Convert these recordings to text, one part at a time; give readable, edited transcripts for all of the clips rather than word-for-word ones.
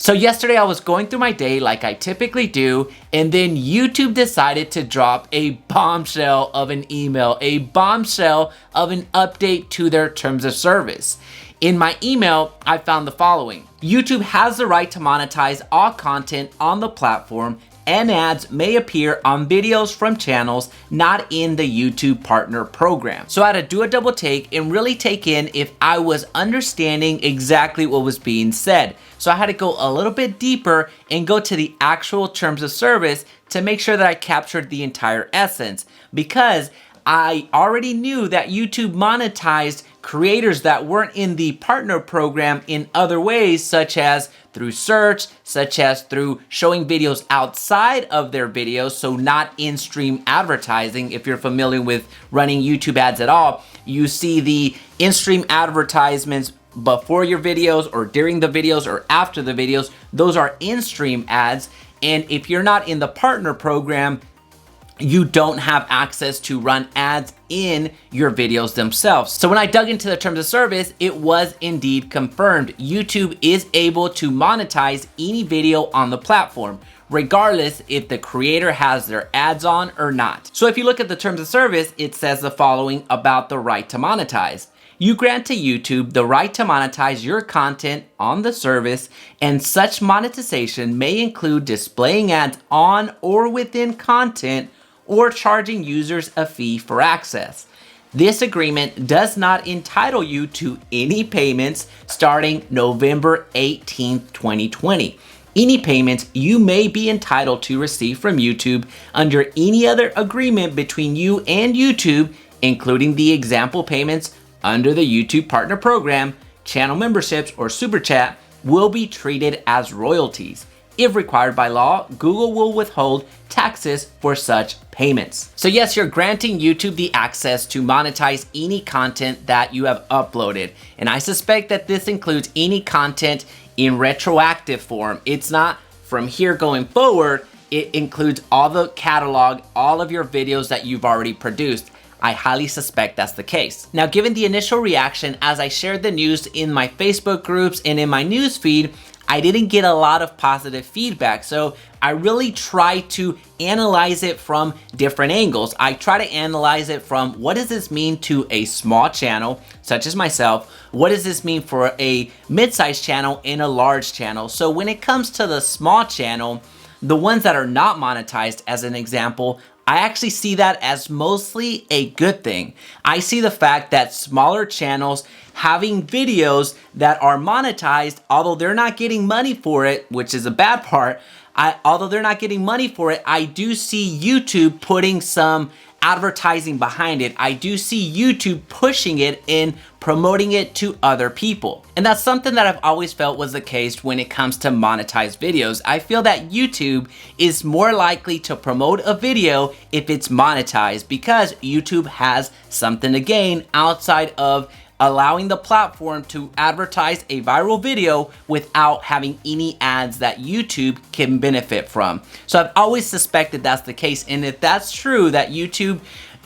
So yesterday I was going through my day like I typically do, and then YouTube decided to drop a bombshell of an email, a bombshell of an update to their terms of service. In my email, I found the following. YouTube has the right to monetize all content on the platform, and ads may appear on videos from channels not in the YouTube Partner Program. So I had to do a double take and really take in if I was understanding exactly what was being said. So I had to go a little bit deeper and go to the actual terms of service to make sure that I captured the entire essence, because I already knew that YouTube monetized creators that weren't in the partner program in other ways, such as through search, such as through showing videos outside of their videos, so not in-stream advertising. If you're familiar with running YouTube ads at all, you see the in-stream advertisements before your videos or during the videos or after the videos. Those are in-stream ads, and if you're not in the partner program, you don't have access to run ads in your videos themselves. So when I dug into the terms of service, it was indeed confirmed. YouTube is able to monetize any video on the platform, regardless if the creator has their ads on or not. So if you look at the terms of service, it says the following about the right to monetize. You grant to YouTube the right to monetize your content on the service, and such monetization may include displaying ads on or within content or charging users a fee for access. This agreement does not entitle you to any payments starting November 18th, 2020. Any payments you may be entitled to receive from YouTube under any other agreement between you and YouTube, including the example payments under the YouTube Partner Program, channel memberships, or Super Chat, will be treated as royalties. If required by law, Google will withhold taxes for such payments. So yes, you're granting YouTube the access to monetize any content that you have uploaded. And I suspect that this includes any content in retroactive form. It's not from here going forward. It includes all the catalog, all of your videos that you've already produced. I highly suspect that's the case. Now, given the initial reaction as I shared the news in my Facebook groups and in my news feed, I didn't get a lot of positive feedback. So I really try to analyze it from different angles. I try to analyze it from, what does this mean to a small channel, such as myself? What does this mean for a mid-sized channel and a large channel? So when it comes to the small channel, the ones that are not monetized, as an example, I actually see that as mostly a good thing. I see the fact that smaller channels having videos that are monetized, although they're not getting money for it, which is a bad part, although they're not getting money for it, I do see YouTube putting some advertising behind it. I do see YouTube pushing it and promoting it to other people. And that's something that I've always felt was the case when it comes to monetized videos. I feel that YouTube is more likely to promote a video if it's monetized, because YouTube has something to gain outside of allowing the platform to advertise a viral video without having any ads that YouTube can benefit from. So I've always suspected that's the case. And if that's true, that YouTube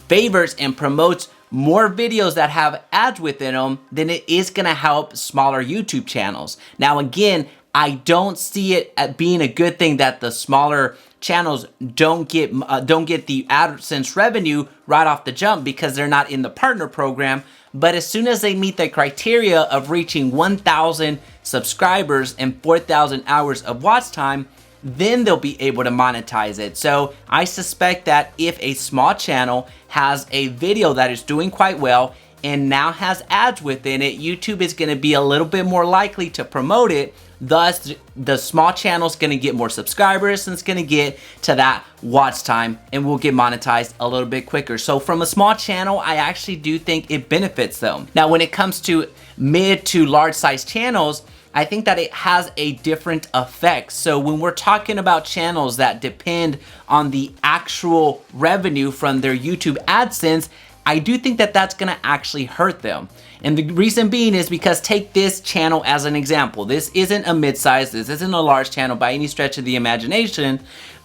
favors and promotes more videos that have ads within them, then it is gonna help smaller YouTube channels. Now again, I don't see it as being a good thing that the smaller channels don't get the AdSense revenue right off the jump because they're not in the partner program. But as soon as they meet the criteria of reaching 1,000 subscribers and 4,000 hours of watch time, then they'll be able to monetize it. So I suspect that if a small channel has a video that is doing quite well and now has ads within it, YouTube is going to be a little bit more likely to promote it. Thus, the small channel is going to get more subscribers and it's going to get to that watch time and will get monetized a little bit quicker. So from a small channel, I actually do think it benefits them. Now, when it comes to mid to large size channels, I think that it has a different effect. So when we're talking about channels that depend on the actual revenue from their YouTube AdSense, I do think that that's gonna actually hurt them. And the reason being is because, take this channel as an example. This isn't a mid-size, this isn't a large channel by any stretch of the imagination.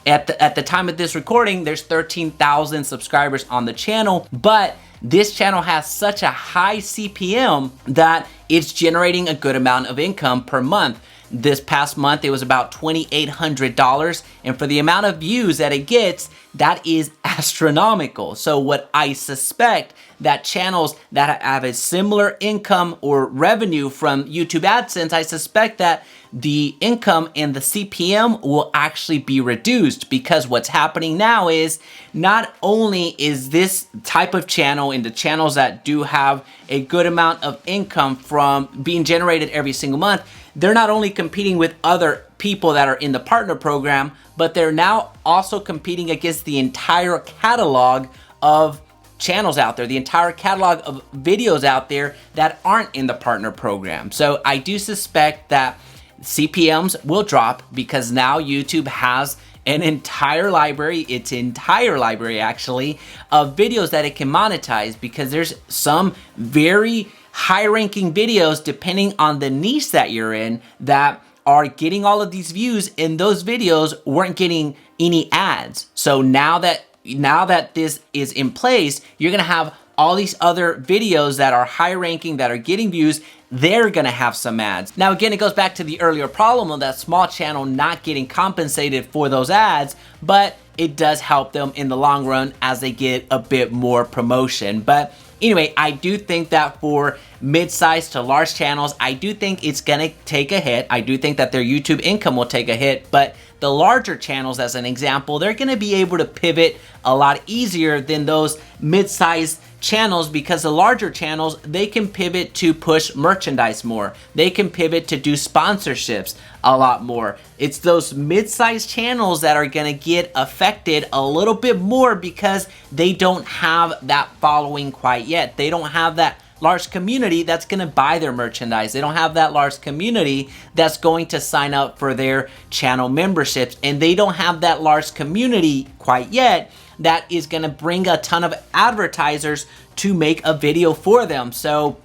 At the time of this recording, there's 13,000 subscribers on the channel, but this channel has such a high CPM that it's generating a good amount of income per month. This past month, it was about $2,800. And for the amount of views that it gets, that is astronomical. So what I suspect that channels that have a similar income or revenue from YouTube AdSense, I suspect that the income and the CPM will actually be reduced, because what's happening now is not only is this type of channel and the channels that do have a good amount of income from being generated every single month, they're not only competing with other people that are in the partner program, but they're now also competing against the entire catalog of channels out there, the entire catalog of videos out there that aren't in the partner program. So I do suspect that CPMs will drop, because now YouTube has an entire library, its entire library actually, of videos that it can monetize, because there's some very high-ranking videos, depending on the niche that you're in, that are getting all of these views, and those videos weren't getting any ads. So now that this is in place, you're gonna have all these other videos that are high ranking, that are getting views, they're gonna have some ads. Now again, it goes back to the earlier problem of that small channel not getting compensated for those ads, but it does help them in the long run as they get a bit more promotion. But anyway, I do think that for mid-sized to large channels, I do think it's gonna take a hit. I do think that their YouTube income will take a hit, but the larger channels, as an example, they're gonna be able to pivot a lot easier than those mid-sized channels, because the larger channels, they can pivot to push merchandise more. They can pivot to do sponsorships a lot more. It's those mid-sized channels that are gonna get affected a little bit more, because they don't have that following quite yet. They don't have that large community that's going to buy their merchandise. They don't have that large community that's going to sign up for their channel memberships, and they don't have that large community quite yet that is going to bring a ton of advertisers to make a video for them. So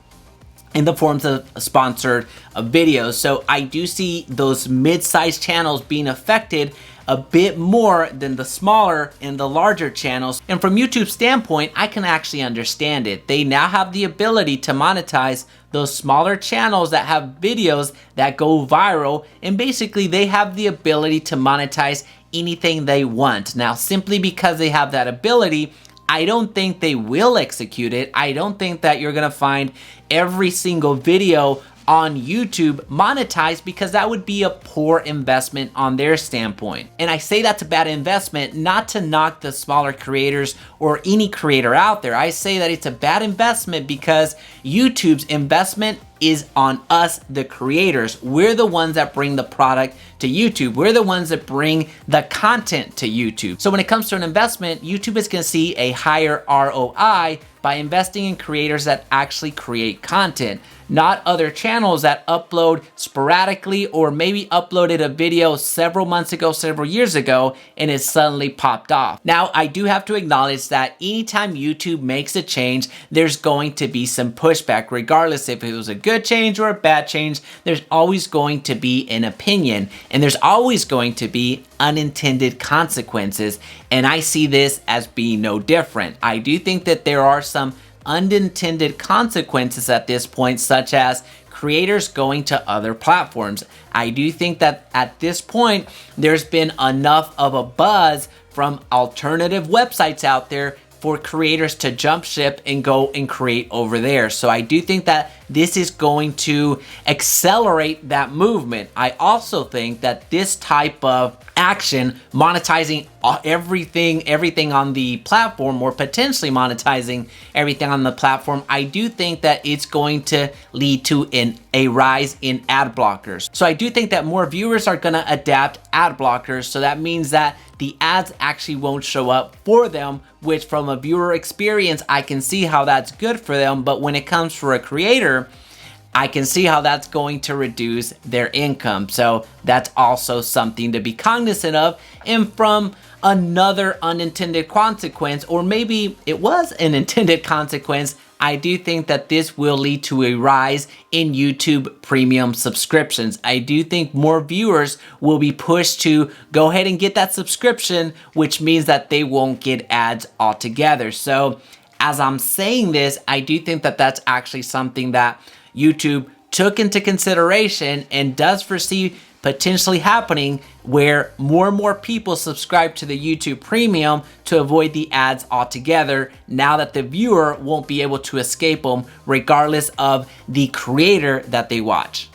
in the forms of sponsored videos. So I do see those mid-sized channels being affected a bit more than the smaller and the larger channels. And from YouTube's standpoint, I can actually understand it. They now have the ability to monetize those smaller channels that have videos that go viral, and basically they have the ability to monetize anything they want. Now, simply because they have that ability, I don't think they will execute it. I don't think that you're gonna find every single video on YouTube monetized, because that would be a poor investment on their standpoint. And I say that's a bad investment not to knock the smaller creators or any creator out there. I say that it's a bad investment because YouTube's investment is on us, the creators. We're the ones that bring the product to YouTube. We're the ones that bring the content to YouTube. So when it comes to an investment, YouTube is gonna see a higher ROI by investing in creators that actually create content, not other channels that upload sporadically, or maybe uploaded a video several months ago, several years ago, and it suddenly popped off. Now, I do have to acknowledge that anytime YouTube makes a change, there's going to be some pushback. Regardless if it was a good change or a bad change, there's always going to be an opinion, and there's always going to be unintended consequences, and I see this as being no different. I do think that there are some unintended consequences at this point, such as creators going to other platforms. I do think that at this point, there's been enough of a buzz from alternative websites out there for creators to jump ship and go and create over there. So I do think that this is going to accelerate that movement. I also think that this type of action, monetizing everything on the platform, or potentially monetizing everything on the platform, I do think that it's going to lead to a rise in ad blockers. So I do think that more viewers are gonna adapt ad blockers, so that means that the ads actually won't show up for them, which from a viewer experience, I can see how that's good for them. But when it comes for a creator, I can see how that's going to reduce their income. So that's also something to be cognizant of. And from another unintended consequence, or maybe it was an intended consequence, I do think that this will lead to a rise in YouTube premium subscriptions. I do think more viewers will be pushed to go ahead and get that subscription, which means that they won't get ads altogether. So as I'm saying this, I do think that that's actually something that YouTube took into consideration and does foresee potentially happening where more and more people subscribe to the YouTube Premium to avoid the ads altogether, now that the viewer won't be able to escape them regardless of the creator that they watch.